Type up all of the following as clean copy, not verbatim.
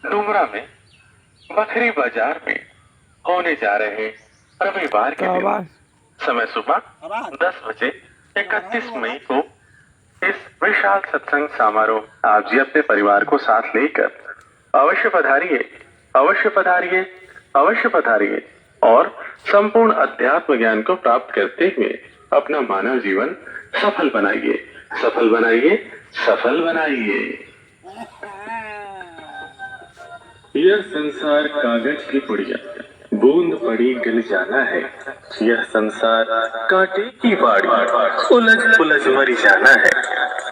डुमरा में बकरी बाजार में होने जा रहे रविवार के दिन समय सुबह 10 बजे 31 मई को इस विशाल सत्संग समारोह आप जी अपने परिवार को साथ लेकर अवश्य पधारिए, अवश्य पधारिए, अवश्य पधारिए और संपूर्ण अध्यात्म ज्ञान को प्राप्त करते हुए अपना मानव जीवन सफल बनाइए, सफल बनाइए, सफल बनाइए। यह संसार कागज की पुड़िया, बूंद पड़ी गिल जाना है। यह संसार कांटे की बाड़ी, उलझ उलझ मरी जाना है।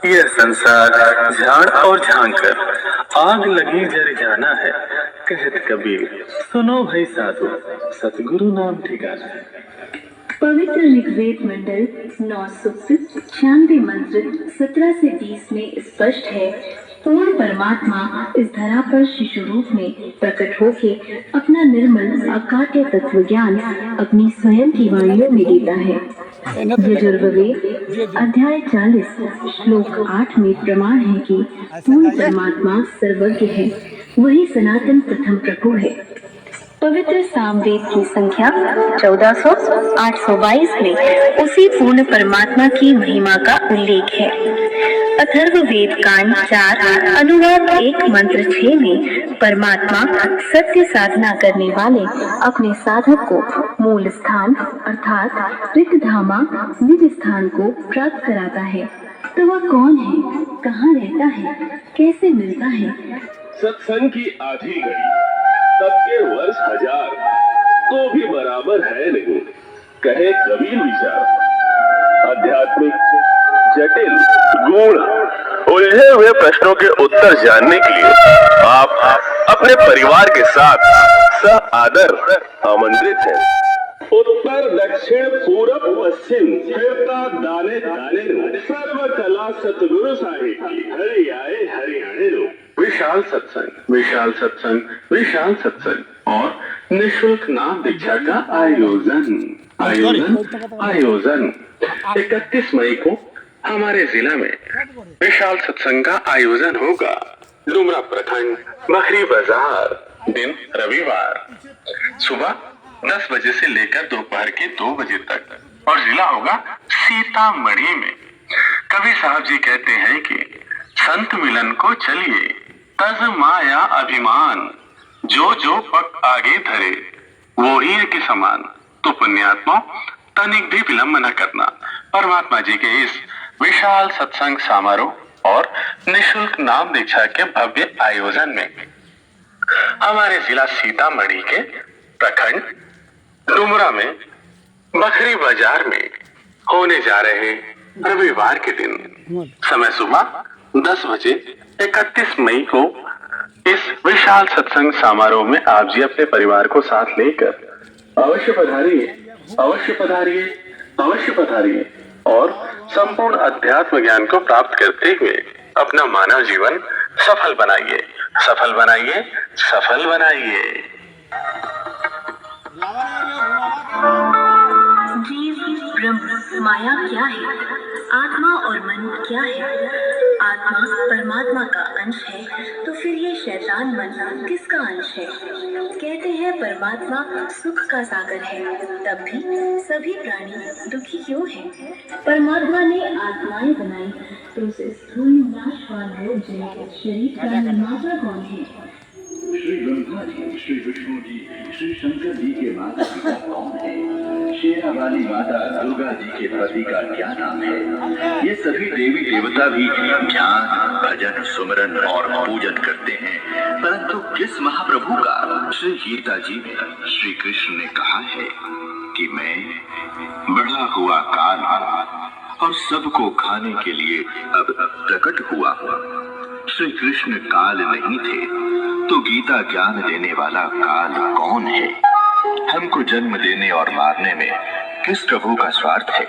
यह संसार झाड़ और झांकर आग लगी जर जाना है। कहत कबीर सुनो भाई साधु, सतगुरु नाम ठिकाना है। पवित्र ऋग्वेद मंडल 9 सूक्त 96 मंत्र 17 से 20 में स्पष्ट है, पूर्ण परमात्मा इस धरा पर शिशु रूप में प्रकट होके अपना निर्मल अकाट्य तत्व ज्ञान अपनी स्वयं की वाणियों में देता है। यजुर्वेद अध्याय 40 श्लोक 8 में प्रमाण है कि पूर्ण परमात्मा सर्वज्ञ है, वही सनातन प्रथम प्रभु है। पवित्र सामवेद की संख्या 1400-822 में उसी पूर्ण परमात्मा की महिमा का उल्लेख है। अथर्ववेद कांड 4 अनुवाद 1 मंत्र 6 में परमात्मा सत्य साधना करने वाले अपने साधक को मूल स्थान अर्थात रिक्तधामा निज स्थान को प्राप्त कराता है। तो वह कौन है, कहाँ रहता है, कैसे मिलता है? सत्संग की आधी घड़ी तब के वर्ष 1000 तो भी बराबर है नहीं, कहे कबीर विचार। आध्यात्मिक जटिल गूढ़ उलझे हुए प्रश्नों के उत्तर जानने के लिए आप अपने परिवार के साथ सह आदर आमंत्रित हैं। उत्तर दक्षिण पूरब पश्चिम फिरता दाने दाने सर्व कला सतगुरु साहिब की हरि आए हरियाणे लो। विशाल सत्संग, विशाल सत्संग, विशाल सत्संग और निःशुल्क नाम दीक्षा का आयोजन 31 मई को हमारे जिला में विशाल सत्संग का आयोजन होगा। डुमरा प्रखंड बकरी बाजार, दिन रविवार, सुबह 10 बजे से लेकर दोपहर के 2 बजे तक और जिला होगा सीतामढ़ी में। कबीर साहब जी कहते हैं कि संत मिलन को चलिए, तज माया अभिमान, जो जो पग आगे धरे वो हीर के समान। तो पुण्यात्मा तनिक भी विलंब न करना, परमात्मा जी के इस विशाल सत्संग समारोह और निःशुल्क नाम दीक्षा के भव्य आयोजन में हमारे जिला सीतामढ़ी के प्रखंड डुमरा में बकरी बाजार में होने जा रहे रविवार के दिन समय सुबह 10 बजे 31 मई को इस विशाल सत्संग समारोह में आप जी अपने परिवार को साथ लेकर अवश्य पधारिए, अवश्य पधारिए, अवश्य पधारिए और संपूर्ण अध्यात्म ज्ञान को प्राप्त करते हुए अपना मानव जीवन सफल बनाइए, सफल बनाइए, सफल बनाइए। जीव ब्रह्म माया क्या है, आत्मा और मन क्या है? आत्मा परमात्मा का अंश है, तो फिर ये शैतान मन किसका अंश है? कहते हैं परमात्मा सुख का सागर है, तब भी सभी प्राणी दुखी क्यों हैं? परमात्मा ने आत्माएं बनाई, तो उसे स्थूल नाशवान रोग जनित शरीर का निर्माता कौन है? श्री ब्रह्मा जी, श्री विष्णु जी, श्री शंकर जी के माता पिता कौन है? शेरा वाली माता दुर्गा जी के पति का क्या नाम है? ये सभी देवी देवता भी ध्यान, भजन, सुमरन और पूजन करते हैं, परंतु किस महाप्रभु का? श्री गीता जी में श्री कृष्ण ने कहा है कि मैं बढ़ा हुआ काल और सबको खाने के लिए अब प्रकट हुआ। श्री कृष्ण काल नहीं थे, तो गीता ज्ञान देने वाला काल कौन है? हमको जन्म देने और मारने में किस प्रभु का स्वार्थ है?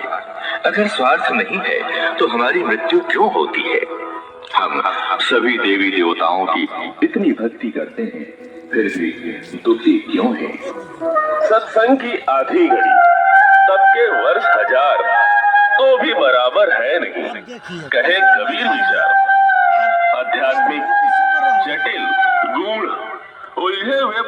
अगर स्वार्थ नहीं है तो हमारी मृत्यु क्यों होती है? हम सभी देवी देवताओं की इतनी भक्ति करते हैं, फिर भी दुखी क्यों है? सत्संग की आधी घड़ी तब के वर्ष 1000 तो भी बराबर है नहीं, कहे कबीर विचार। आध्यात्मिक जटिल गूढ़ उलझे हुए